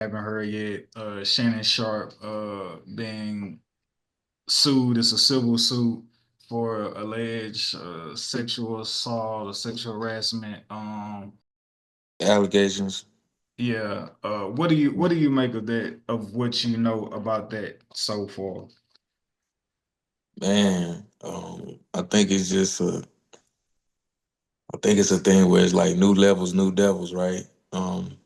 haven't heard yet. Shannon Sharpe being sued. It's a civil suit for alleged sexual assault or sexual harassment. Allegations. Yeah. What do you make of that? Of what you know about that so far? Man, I think it's a thing where it's like new levels, new devils, right? Mm.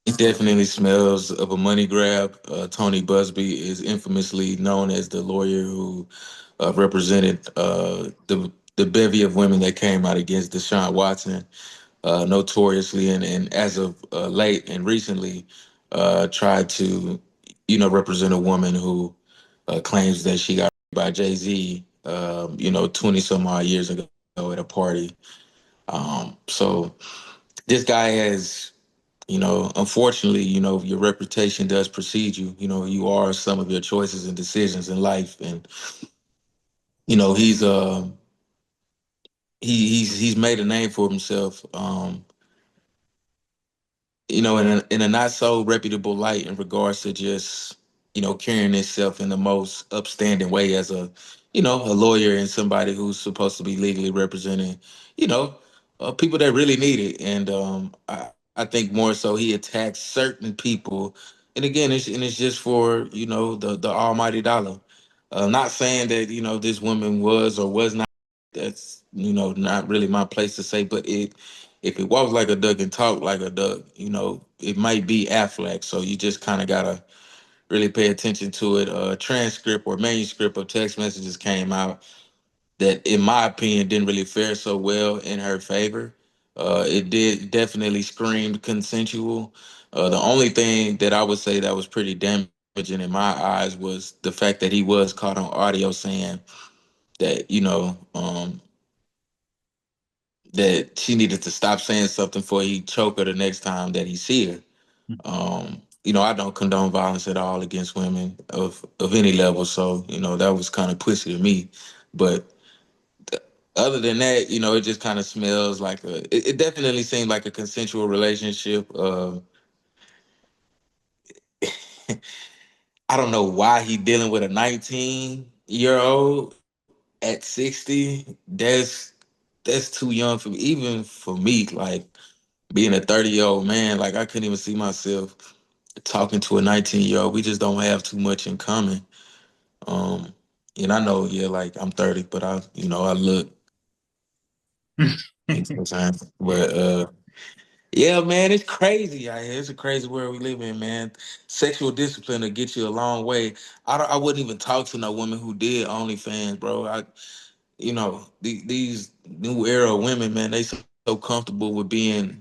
It definitely smells of a money grab. Tony Busby is infamously known as the lawyer who represented the bevy of women that came out against Deshaun Watson, notoriously, and as of late and recently, tried to, represent a woman who claims that she got raped by Jay Z, 20 some odd years ago at a party. So this guy has, unfortunately, your reputation does precede you. You are some of your choices and decisions in life, and he's he's made a name for himself. In a not so reputable light in regards to just, carrying himself in the most upstanding way as a lawyer and somebody who's supposed to be legally representing, you know, people that really need it. And I think more so he attacks certain people. And again, it's just for, the almighty dollar. Not saying that, this woman was or was not. That's, not really my place to say, but if it walks like a duck and talk like a duck, it might be Affleck. So you just kind of gotta really pay attention to it. A transcript or manuscript of text messages came out that, in my opinion, didn't really fare so well in her favor. It did definitely screamed consensual. The only thing that I would say that was pretty damaging in my eyes was the fact that he was caught on audio saying that, that she needed to stop saying something before he choke her the next time that he see her. I don't condone violence at all against women of any level, so that was kind of pussy to me. But other than that, it just kind of smells like it definitely seemed like a consensual relationship. I don't know why he dealing with a 19-year-old at 60. That's too young for me, even for me. Like being a 30-year-old man, like I couldn't even see myself talking to a 19-year-old. We just don't have too much in common. Um, and I know, yeah, like I'm 30, but I look, you know what I'm saying? Yeah. But yeah, man, it's crazy out here. It's a crazy world we live in, man. Sexual discipline will get you a long way. I wouldn't even talk to no woman who did OnlyFans, bro. These new era of women, man, they so comfortable with being,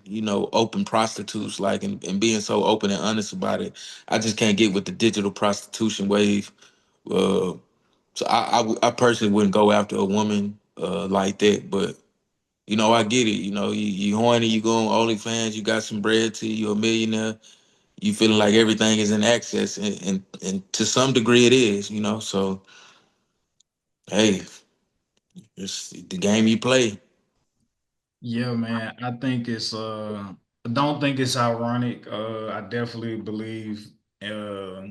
open prostitutes, like, and being so open and honest about it. I just can't get with the digital prostitution wave. Uh, so I personally wouldn't go after a woman like that, but I get it. You horny, you go on OnlyFans, you got some bread to you, you're a millionaire. You feeling like everything is in access, and to some degree it is. So hey, it's the game you play. Yeah, man. I don't think it's ironic. I definitely believe uh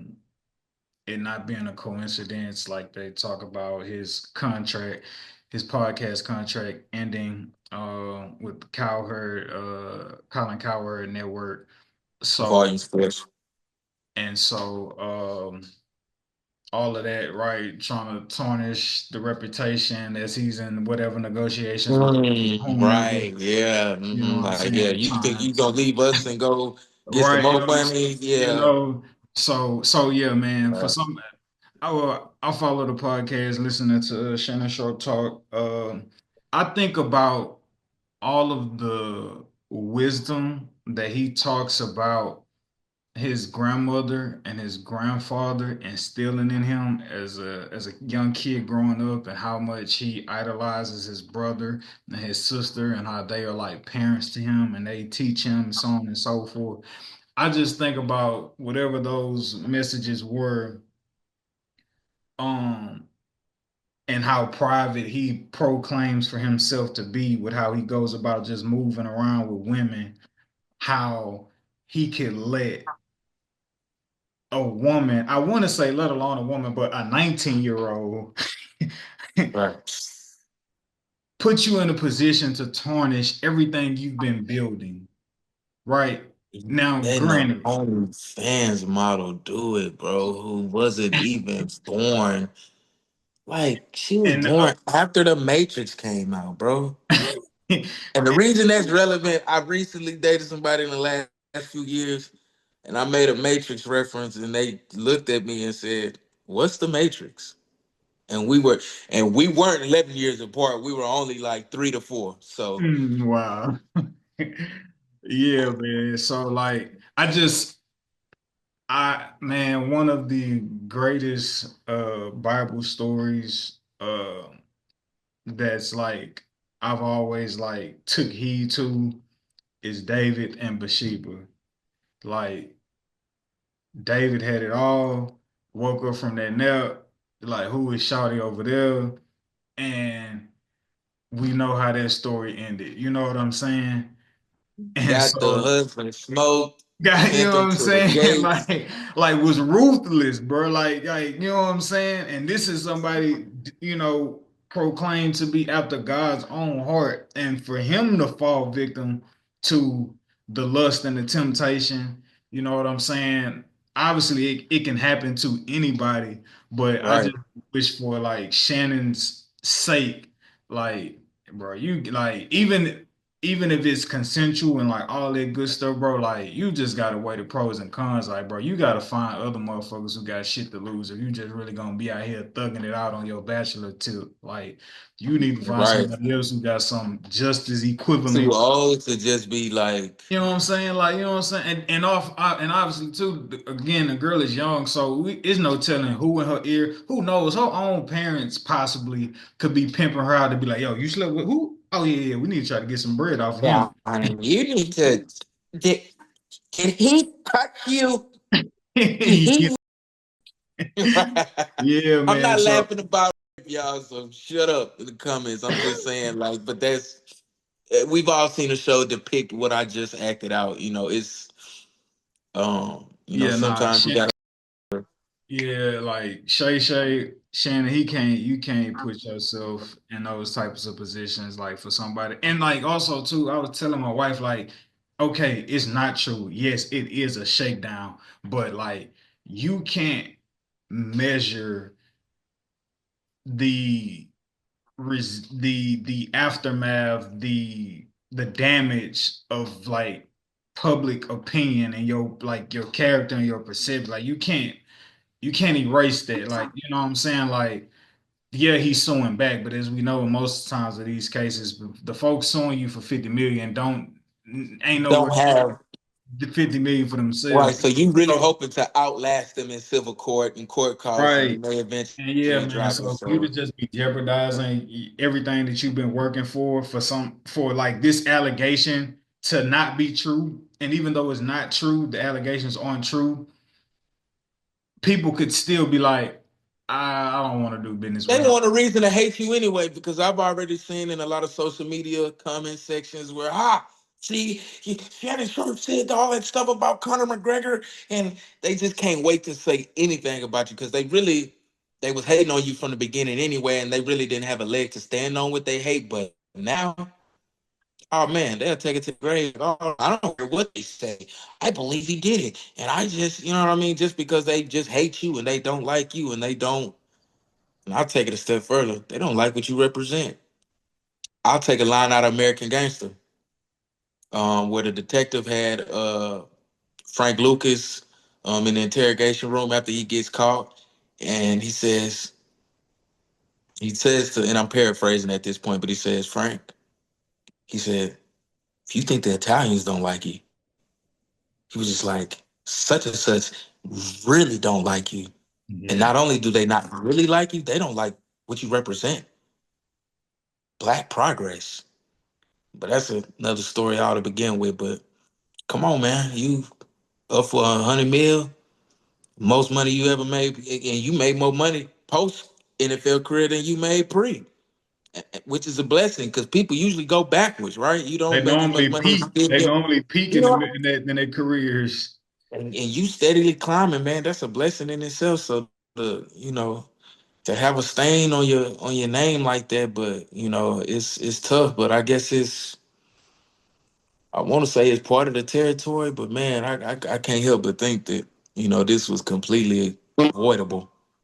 it not being a coincidence, like they talk about his podcast contract ending with Colin Cowherd Network. So Volume sports. and so all of that, right? Trying to tarnish the reputation as he's in whatever negotiations with whomever, Right, yeah, you know what I'm like yeah. saying? You think Trying you gonna leave us and go get some right, more money? you Yeah. know. So yeah, man. For Uh, some, I follow the podcast, listening to Shannon Sharp talk. I think about all of the wisdom that he talks about his grandmother and his grandfather instilling in him as a young kid growing up, and how much he idolizes his brother and his sister, and how they are like parents to him and they teach him so on and so forth. I just think about whatever those messages were, um, and how private he proclaims for himself to be with how he goes about just moving around with women, how he could let a woman, I want to say, let alone a woman, but a 19-year-old Right. put you in a position to tarnish everything you've been building, right? Now, Letting the granted, OnlyFans model do it, bro, who wasn't even born. Like, she was and born after the Matrix came out, bro. And the reason that's relevant, I recently dated somebody in the last few years, and I made a Matrix reference, and they looked at me and said, "What's the Matrix?" And we weren't 11 years apart. We were only like 3 to 4. So wow. Yeah, man. So like man, one of the greatest Bible stories that's like I've always like took heed to is David and Bathsheba. Like David had it all, woke up from that nap, like who is Shawty over there? And we know how that story ended. You know what I'm saying? And got the so husband smoked, guy, you sent know what him I'm to the saying? gates. Like was ruthless, bro. You know what I'm saying? And this is somebody, proclaimed to be after God's own heart. And for him to fall victim to the lust and the temptation, you know what I'm saying? Obviously, it can happen to anybody, but I Right. just wish for like Shannon's sake, like, bro, you like even if it's consensual and like all that good stuff, bro, like you just gotta weigh the pros and cons. Like, bro, you gotta find other motherfuckers who got shit to lose. If you just really gonna be out here thugging it out on your bachelor tip, like you need to find Right. somebody else who got some just as Too equivalent. old to just be like, You know what I'm saying? Like, you know what I'm saying? And obviously too, again, the girl is young, so it's no telling who in her ear. Who knows? Her own parents possibly could be pimping her out to be like, yo, you slept with who? Oh yeah, yeah, we need to try to get some bread off him. yeah, you need to. Did, did he touch you? Did he? Yeah, I'm man. not So laughing about it, y'all, so shut up in the comments. I'm just saying, like, but that's we've all seen a show depict what I just acted out. It's yeah, nah, sometimes you gotta yeah, like Shannon, you can't put yourself in those types of positions, like for somebody. And like also too, I was telling my wife, like, okay, it's not true. Yes, it is a shakedown, but like you can't measure the the aftermath, the damage of like public opinion and your like your character and your perception. Like you can't erase that. Like, you know what I'm saying? Like, yeah, he's suing back, but as we know, most times of these cases, the folks suing you for 50 million don't ain't nowhere don't have the 50 million for right. themselves. So you really So, hoping to outlast them in civil court and court costs, and right. then they And yeah, eventually man. drop it. So for you to So just be jeopardizing everything that you've been working for like this allegation to not be true, and even though it's not true, the allegations aren't true, people could still be like, I don't want to do business with they him. want a reason to hate you anyway, because I've already seen in a lot of social media comment sections where, see, Shannon Sharpe said all that stuff about Conor McGregor, and they just can't wait to say anything about you because they was hating on you from the beginning anyway, and they really didn't have a leg to stand on what they hate. But now, oh man, they'll take it to the grave. Oh, I don't care what they say. I believe he did it, and I just, you know what I mean, just because they just hate you and they don't like you and they don't. And I'll take it a step further. They don't like what you represent. I'll take a line out of American Gangster, where the detective had Frank Lucas in the interrogation room after he gets caught, and he says to, and I'm paraphrasing at this point, but he says, Frank, he said, if you think the Italians don't like you, he was just like, such and such really don't like you. And Yeah. not only do they not really like you, they don't like what you represent. Black progress. But that's another story all to begin with. But come on, man, you up for 100 mil, most money you ever made, and you made more money post NFL career than you made pre, which is a blessing because people usually go backwards, right? You don't make as much money as you They did. normally peak You know, in their careers. and you steadily climbing, man. That's a blessing in itself. So to have a stain on your name like that, but it's tough. But I guess I want to say it's part of the territory. But man, I can't help but think that this was completely avoidable.